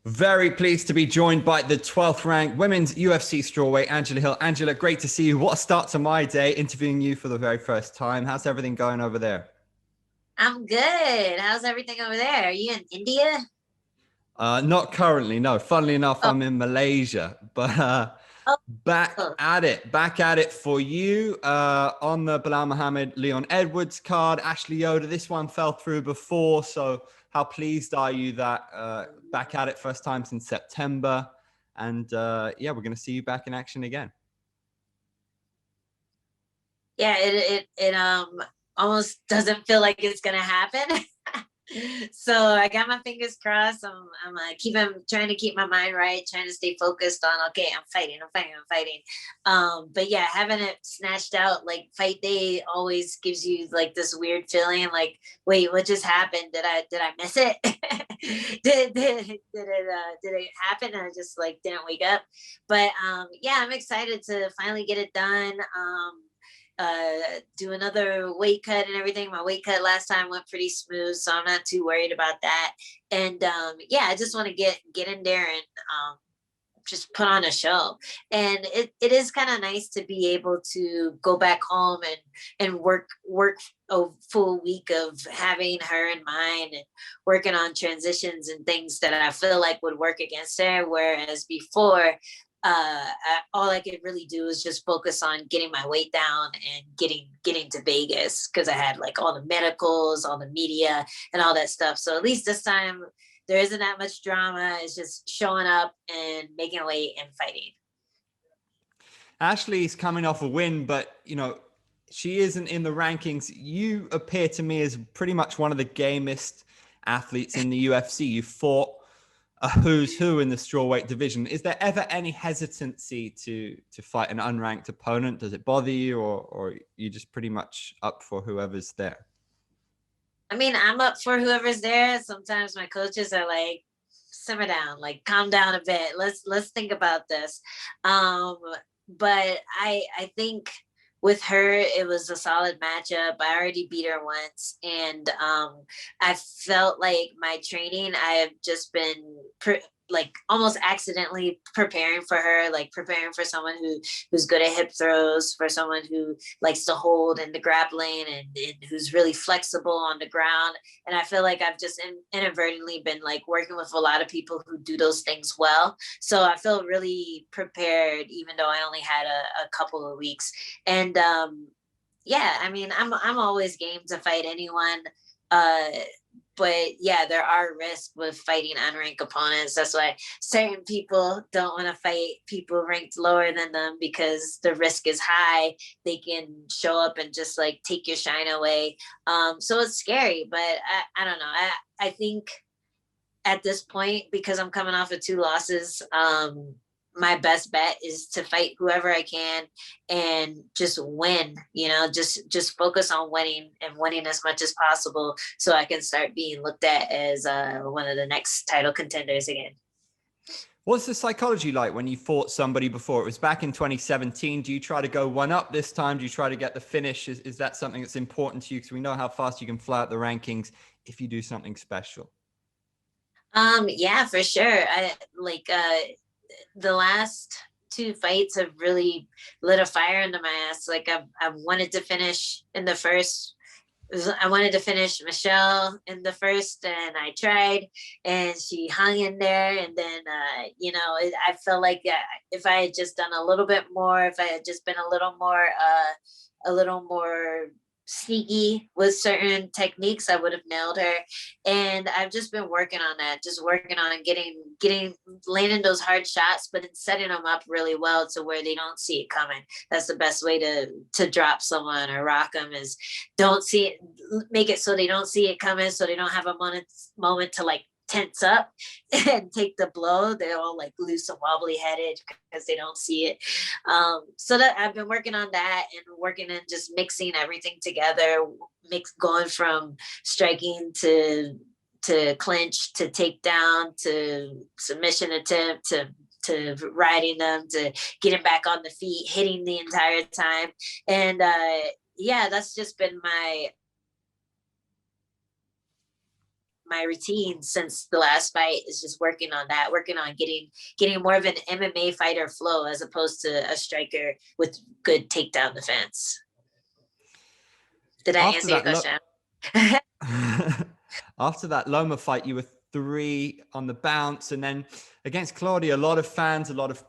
Very pleased to be joined by the 12th ranked women's UFC strawweight, Angela Hill. Angela, great to see you. What a start to my day interviewing you for the very first time. How's everything going over there? I'm good. How's everything over there? Are you in India? Not currently, no. Funnily enough, Oh, I'm in Malaysia, but oh, oh. back at it for you on the Bilal Muhammad, Leon Edwards card. Ashley Yoder, this one fell through before, so how pleased are you that back at it first time since September? And yeah, we're going to see you back in action again. Yeah, it almost doesn't feel like it's gonna happen. So I got my fingers crossed. I'm trying to keep my mind right, trying to stay focused on okay, I'm fighting. But yeah, having it snatched out like fight day always gives you like this weird feeling like, wait, what just happened? Did I miss it? Did it happen? And I just like didn't wake up. But yeah, I'm excited to finally get it done. Do another weight cut and everything. My weight cut last time went pretty smooth, so I'm not too worried about that. And yeah, I just want to get in there and just put on a show. And it is kind of nice to be able to go back home and work a full week of having her in mind and working on transitions and things that I feel like would work against her. Whereas before, all I could really do is just focus on getting my weight down and getting to Vegas because I had like all the medicals, all the media, and all that stuff. So at least this time there isn't that much drama. It's just showing up and making weight and fighting. Ashley's coming off a win, but she isn't in the rankings. You appear to me as pretty much one of the gamest athletes in the UFC. You fought a who's who in the strawweight division. Is there ever any hesitancy to fight an unranked opponent? Does it bother you, or you just pretty much up for whoever's there? I mean, I'm up for whoever's there. Sometimes my coaches are like, simmer down, like calm down a bit. Let's think about this. Um, but I think with her it was a solid matchup. I already beat her once, and I felt like my training I have just been like almost accidentally preparing for her, like preparing for someone who's good at hip throws, for someone who likes to hold in the grappling and who's really flexible on the ground. And I feel like I've just inadvertently been like working with a lot of people who do those things well. So I feel really prepared, even though I only had a couple of weeks. And yeah, I mean, I'm always game to fight anyone. Uh, but yeah, there are risks with fighting unranked opponents. That's why certain people don't want to fight people ranked lower than them because the risk is high. They can show up and just like take your shine away. So it's scary, but I don't know. I think at this point, because I'm coming off of two losses, my best bet is to fight whoever I can and just win, just focus on winning and winning as much as possible so I can start being looked at as one of the next title contenders again. What's the psychology like when you fought somebody before? It was back in 2017. Do you try to go one up this time? Do you try to get the finish? Is that something that's important to you? Because we know how fast you can fly out the rankings if you do something special. Yeah, for sure. I like the last two fights have really lit a fire into my ass. Like I wanted to finish in the first. I wanted to finish Michelle in the first, and I tried, and she hung in there. And then, I felt like if I had just done a little bit more, if I had just been a little more sneaky with certain techniques, I would have nailed her. And I've just been working on that, just working on getting landing those hard shots, but then setting them up really well to where they don't see it coming. That's the best way to drop someone or rock them is don't see it, make it so they don't see it coming, so they don't have a moment to like tense up and take the blow. They're all like loose and wobbly headed because they don't see it. So that I've been working on that and working and just mixing everything together, going from striking to clinch to takedown to submission attempt to riding them to getting back on the feet, hitting the entire time. And yeah, that's just been my routine since the last fight is just working on that, working on getting more of an MMA fighter flow as opposed to a striker with good takedown defense. Did I After answer your that question? after that Loma fight, you were 3 on the bounce, and then against Claudia, a lot of fans, a lot of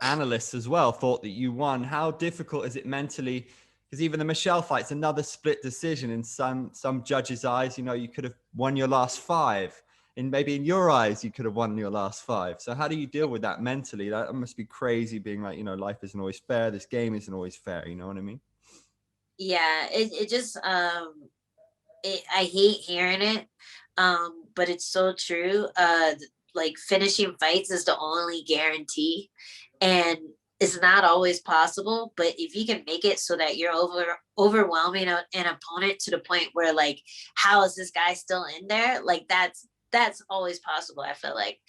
analysts as well thought that you won. How difficult is it mentally? Because even the Michelle fight's another split decision in some judges' eyes. You know, you could have won your last 5, and maybe in your eyes you could have won your last 5. So how do you deal with that mentally? That must be crazy, being like, you know, life isn't always fair, this game isn't always fair, you know what I mean? Yeah, it just I hate hearing it, but it's so true. Like finishing fights is the only guarantee, and it's not always possible. But if you can make it so that you're overwhelming an opponent to the point where like, how is this guy still in there? Like that's always possible. I feel like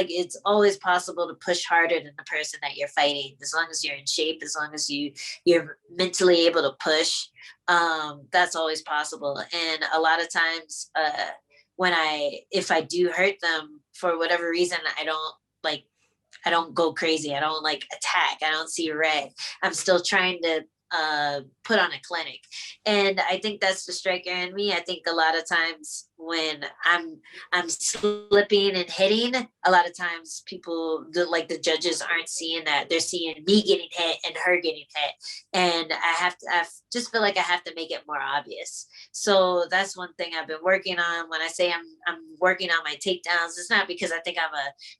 it's always possible to push harder than the person that you're fighting, as long as you're in shape, as long as you're mentally able to push. That's always possible. And a lot of times, if I do hurt them for whatever reason, I don't go crazy. I don't like attack. I don't see red. I'm still trying to put on a clinic. And I think that's the striker in me. I think a lot of times when I'm slipping and hitting, a lot of times the judges aren't seeing that. They're seeing me getting hit and her getting hit. And I just feel like I have to make it more obvious. So that's one thing I've been working on. When I say I'm working on my takedowns, it's not because I think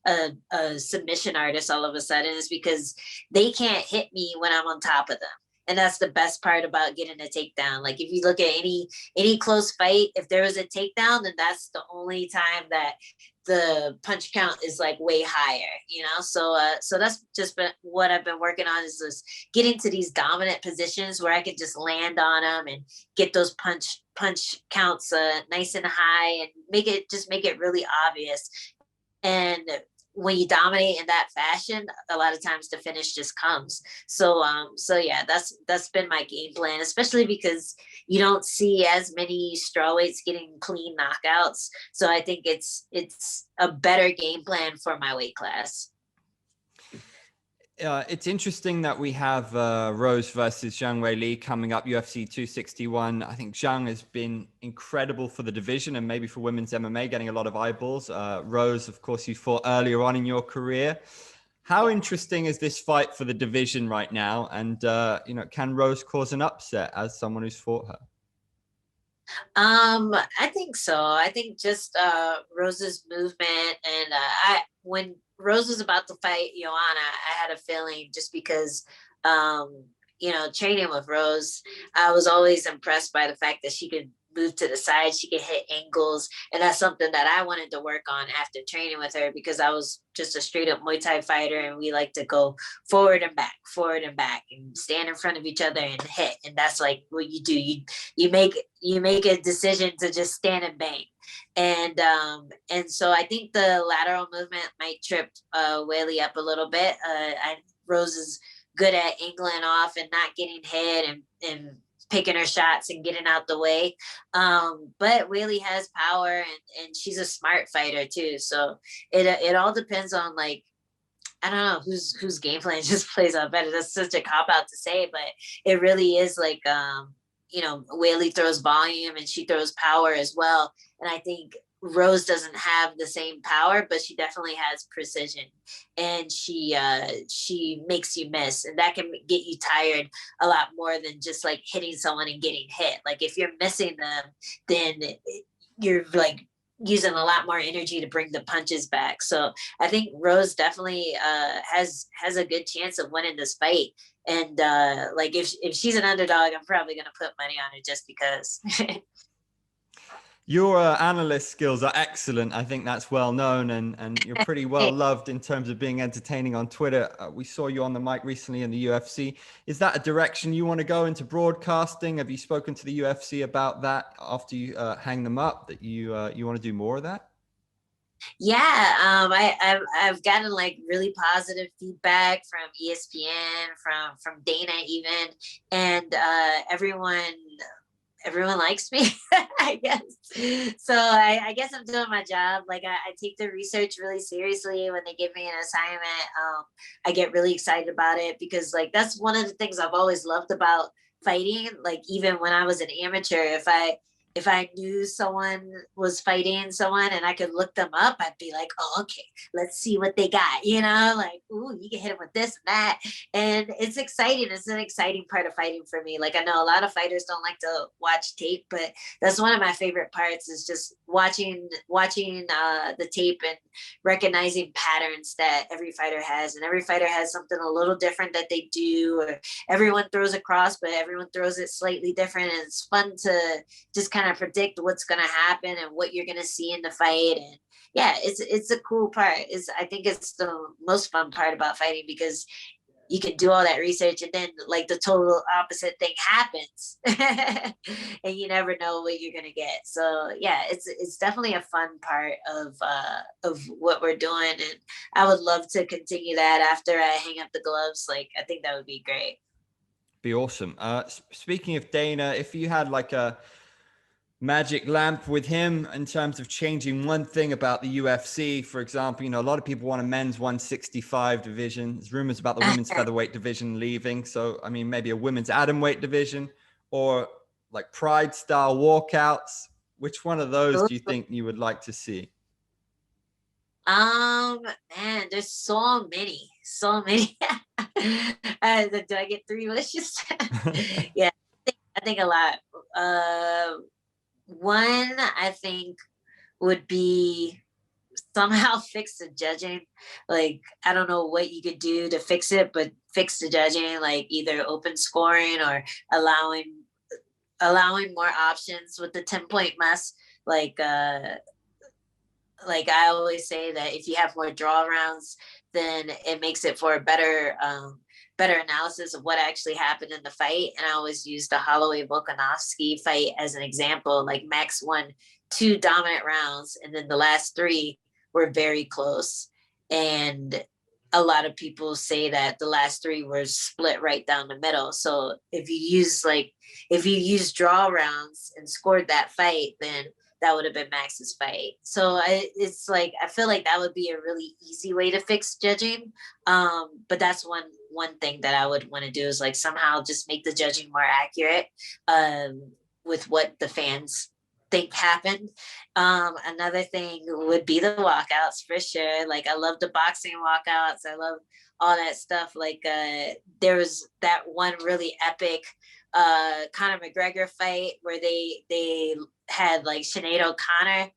I'm a submission artist all of a sudden. It's because they can't hit me when I'm on top of them. And that's the best part about getting a takedown. Like if you look at any close fight, if there was a takedown, then that's the only time that the punch count is like way higher, you know? So that's just been what I've been working on, is just getting to these dominant positions where I can just land on them and get those punch counts nice and high, and make it really obvious. And when you dominate in that fashion, a lot of times the finish just comes. So yeah, that's been my game plan, especially because you don't see as many strawweights getting clean knockouts. So I think it's a better game plan for my weight class. It's interesting that we have Rose versus Zhang Weili coming up, UFC 261. I think Zhang has been incredible for the division and maybe for women's MMA, getting a lot of eyeballs. Rose, of course, you fought earlier on in your career. How interesting is this fight for the division right now? And, can Rose cause an upset as someone who's fought her? I think so. I think just Rose's movement, and when Rose was about to fight Joanna, I had a feeling, just because training with Rose, I was always impressed by the fact that she could move to the side, she could hit angles, and that's something that I wanted to work on after training with her, because I was just a straight up Muay Thai fighter, and we like to go forward and back, and stand in front of each other and hit, and that's like what you do. You make a decision to just stand and bang. And so I think the lateral movement might trip Weili up a little bit. Rose is good at angling off and not getting hit, and picking her shots and getting out the way. But Weili has power, and she's a smart fighter too. So it all depends on, like, I don't know whose game plan just plays out better. That's such a cop out to say, but it really is like, Weili throws volume and she throws power as well. And I think Rose doesn't have the same power, but she definitely has precision, and she makes you miss, and that can get you tired a lot more than just like hitting someone and getting hit. Like if you're missing them, then you're like using a lot more energy to bring the punches back. So I think Rose definitely has a good chance of winning this fight. And like if she's an underdog, I'm probably gonna put money on her just because. Your analyst skills are excellent. I think that's well known, and you're pretty well loved in terms of being entertaining on Twitter. We saw you on the mic recently in the UFC. Is that a direction you want to go into broadcasting? Have you spoken to the UFC about that after you hang them up, that you want to do more of that? Yeah, I've gotten like really positive feedback from ESPN, from Dana even, and everyone everyone likes me, I guess. So I guess I'm doing my job. Like I take the research really seriously. When they give me an assignment, I get really excited about it because like that's one of the things I've always loved about fighting. Like even when I was an amateur, if I knew someone was fighting someone and I could look them up, I'd be like, oh, okay, let's see what they got. You know, like, ooh, you can hit them with this and that. And it's exciting. It's an exciting part of fighting for me. Like I know a lot of fighters don't like to watch tape, but that's one of my favorite parts is just watching the tape and recognizing patterns that every fighter has. And every fighter has something a little different that they do, or everyone throws a cross, but everyone throws it slightly different. And it's fun to just kind of predict what's going to happen and what you're going to see in the fight. And yeah, it's a cool part. I think it's the most fun part about fighting because you can do all that research and then like the total opposite thing happens and you never know what you're gonna get. So yeah, it's definitely a fun part of what we're doing, and I would love to continue that after I hang up the gloves. Like I think that would be great. Be awesome. Speaking of Dana, if you had like a magic lamp with him in terms of changing one thing about the UFC, for example, a lot of people want a men's 165 division. There's rumors about the women's featherweight division leaving. So, I mean, maybe a women's atomweight division or like pride style walkouts. Which one of those do you think you would like to see? Man, there's so many. Do I get 3 wishes? Yeah, I think a lot. One I think would be somehow fix the judging. Like I don't know what you could do to fix it, but fix the judging, like either open scoring or allowing more options with the 10-point mess. Like I always say that if you have more draw rounds, then it makes it for a better analysis of what actually happened in the fight. And I always use the Holloway Volkanovski fight as an example. Like Max won 2 dominant rounds, and then the last 3 were very close. And a lot of people say that the last 3 were split right down the middle. So if you use draw rounds and scored that fight, then that would have been Max's fight. So it's like I feel like that would be a really easy way to fix judging. But that's one thing that I would want to do is like somehow just make the judging more accurate with what the fans think happened. Another thing would be the walkouts for sure. Like I love the boxing walkouts. I love all that stuff. Like there was that one really epic Conor McGregor fight where they had like Sinead O'Connor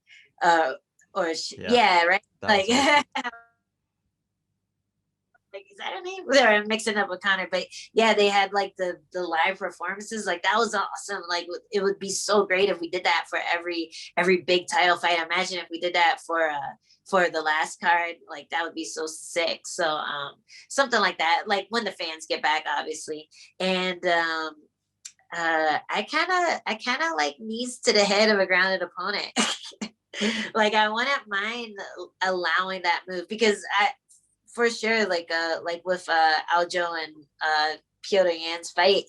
yeah, right, like awesome. Like is that her name? I'm mixing up with Connor, but yeah, they had like the live performances. Like that was awesome. Like it would be so great if we did that for every big title fight. Imagine if we did that for the last card. Like that would be so sick. So something like that, like when the fans get back, obviously. And I kind of like knees to the head of a grounded opponent. Like I wouldn't mind allowing that move because for sure, like with Aljo and Piotr Jan's fight,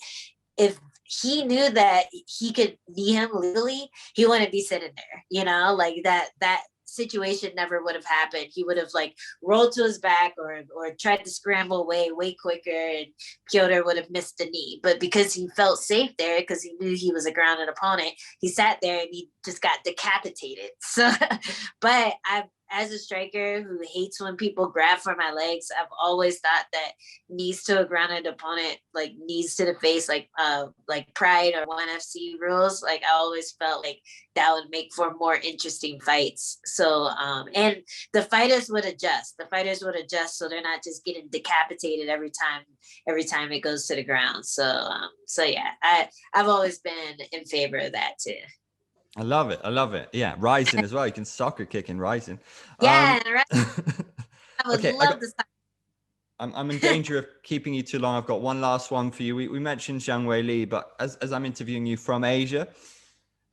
if he knew that he could knee him legally, he wouldn't be sitting there. Like that situation never would have happened. He would have like rolled to his back or tried to scramble away way quicker, and Piotr would have missed the knee. But because he felt safe there, because he knew he was a grounded opponent, he sat there and he just got decapitated. So, but as a striker who hates when people grab for my legs, I've always thought that knees to a grounded opponent, like knees to the face, like Pride or ONE FC rules, like I always felt like that would make for more interesting fights. So, and the fighters would adjust. So they're not just getting decapitated every time it goes to the ground. So yeah, I've always been in favor of that too. I love it. Yeah, Rising as well. You can soccer kick in Rising. Yeah, right. I would love to. I'm in danger of keeping you too long. I've got one last one for you. We mentioned Zhang Weili, but as I'm interviewing you from Asia,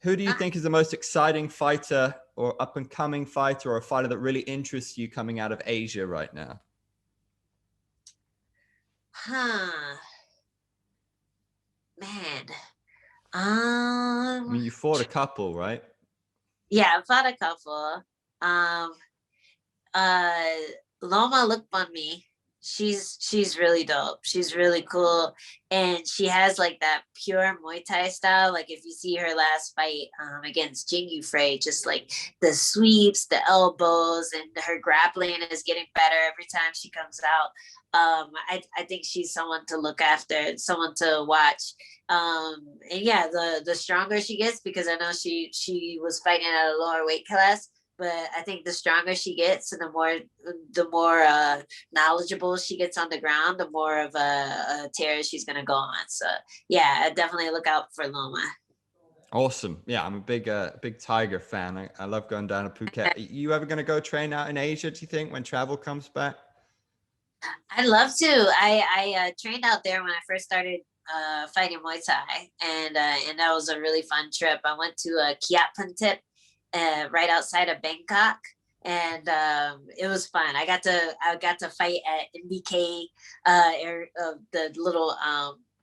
who do you think is the most exciting fighter or up and coming fighter or a fighter that really interests you coming out of Asia right now? Man, I mean, you fought a couple, right? Yeah, I fought a couple. Um, uh, Loma Lookbunmi. She's really dope. She's really cool, and she has like that pure Muay Thai style. Like if you see her last fight against Jingu Frey, just like the sweeps, the elbows, and her grappling is getting better every time she comes out. I think she's someone to look after, someone to watch. And yeah, the stronger she gets, because I know she was fighting at a lower weight class, but I think the stronger she gets and the more knowledgeable she gets on the ground, the more of a tear she's gonna go on. So yeah, I definitely look out for Loma. Awesome. Yeah, I'm a big Tiger fan. I love going down to Phuket. Are you ever going to go train out in Asia, do you think, when travel comes back? I'd love to. I trained out there when I first started fighting Muay Thai, and that was a really fun trip. I went to Kiat Phantip, right outside of Bangkok, and it was fun. I got to fight at MBK, the little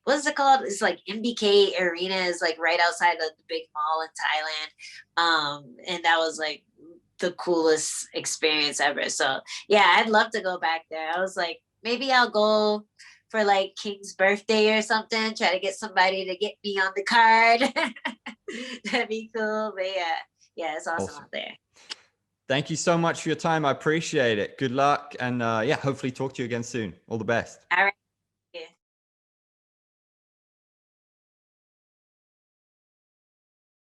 what is it called? It's like MBK Arena is like right outside of the big mall in Thailand, and that was like the coolest experience ever. So yeah, I'd love to go back there. I was like, maybe I'll go for like King's birthday or something, try to get somebody to get me on the card. That'd be cool. But yeah, it's awesome out there. Thank you so much for your time. I appreciate it. Good luck. And yeah, hopefully talk to you again soon. All the best. All right.